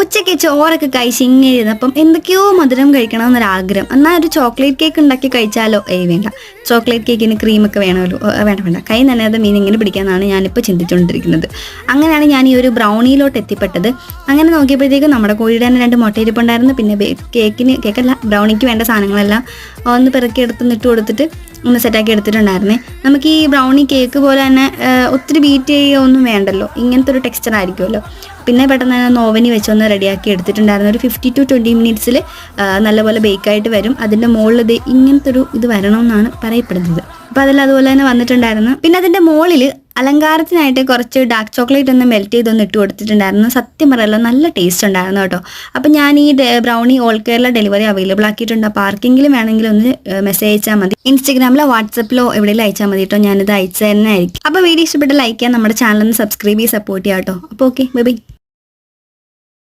ഉച്ചയ്ക്ക് ചോറൊക്കെ കഴിച്ച് ഇങ്ങനെ ഇരുന്നപ്പം എന്തൊക്കെയോ മധുരം കഴിക്കണമെന്നൊരാഗ്രഹം. എന്നാൽ ഒരു ചോക്ലേറ്റ് കേക്ക് ഉണ്ടാക്കി കഴിച്ചാലോ? വേണ്ട, ചോക്ലേറ്റ് കേക്കിന് ക്രീമൊക്കെ വേണമല്ലോ. വേണ്ട, കൈ നനയാതെ മീൻ എങ്ങനെ പിടിക്കാമെന്നാണ് ഞാനിപ്പോൾ ചിന്തിച്ചുകൊണ്ടിരിക്കുന്നത്. അങ്ങനെയാണ് ഞാൻ ഈ ഒരു ബ്രൗണിയിലോട്ട് എത്തിപ്പെട്ടത്. അങ്ങനെ നോക്കിയപ്പോഴത്തേക്കും നമ്മുടെ കോഴിയുടെ തന്നെ 2 മുട്ടയിരിപ്പുണ്ടായിരുന്നു. പിന്നെ കേക്കല്ല, ബ്രൗണിക്ക് വേണ്ട സാധനങ്ങളെല്ലാം ഒന്ന് പെറുക്കിയെടുത്ത് ഇട്ട് കൊടുത്തിട്ട് ഒന്ന് സെറ്റാക്കി എടുത്തിട്ടുണ്ടായിരുന്നേ. നമുക്ക് ഈ ബ്രൗണി കേക്ക് പോലെ തന്നെ ഒത്തിരി ബീറ്റ് ചെയ്യുക ഒന്നും വേണ്ടല്ലോ, ഇങ്ങനത്തെ ഒരു ടെക്സ്ചർ ആയിരിക്കുമല്ലോ. പിന്നെ പെട്ടെന്ന് തന്നെ ഒന്ന് ഓവനിൽ വെച്ചൊന്ന് റെഡിയാക്കി എടുത്തിട്ടുണ്ടായിരുന്നു. ഒരു 15 to 20 മിനിറ്റ്സിൽ നല്ലപോലെ ബേക്കായിട്ട് വരും. അതിൻ്റെ മുകളിൽ ഇങ്ങനത്തെ ഒരു ഇത് വരണമെന്നാണ് പറയപ്പെടുന്നത്. അപ്പോൾ അതിൽ അതുപോലെ തന്നെ വന്നിട്ടുണ്ടായിരുന്നു. പിന്നെ അതിൻ്റെ മുകളിൽ അലങ്കാരത്തിനായിട്ട് കുറച്ച് ഡാർക്ക് ചോക്ലേറ്റ് ഒന്ന് മെൽറ്റ് ചെയ്തൊന്ന് ഇട്ട് കൊടുത്തിട്ടുണ്ടായിരുന്നു. സത്യം പറയല്ലോ, നല്ല ടേസ്റ്റ് ഉണ്ടായിരുന്നു കേട്ടോ. അപ്പോൾ ഞാൻ ഈ brownie all Kerala delivery available ആക്കിയിട്ടുണ്ട്. അപ്പോൾ ആർക്കെങ്കിലും വേണമെങ്കിലും ഒന്ന് മെസ്സേജ് അയച്ചാൽ മതി. ഇൻസ്റ്റഗ്രാമിലോ വാട്സപ്പിലോ എവിടെയെങ്കിലും അയച്ചാൽ മതി കേട്ടോ. ഞാനിത് അയച്ചു തന്നെ ആയിരിക്കും. അപ്പോൾ വീഡിയോ ഇഷ്ടപ്പെട്ട് ലൈക്ക് ചെയ്യാൻ, നമ്മുടെ ചാനൽ ഒന്ന് സബ്സ്ക്രൈബ് ചെയ്ത് സപ്പോർട്ട് ചെയ്യാം കേട്ടോ. അപ്പോൾ ഓക്കെ, ബൈ ബൈ.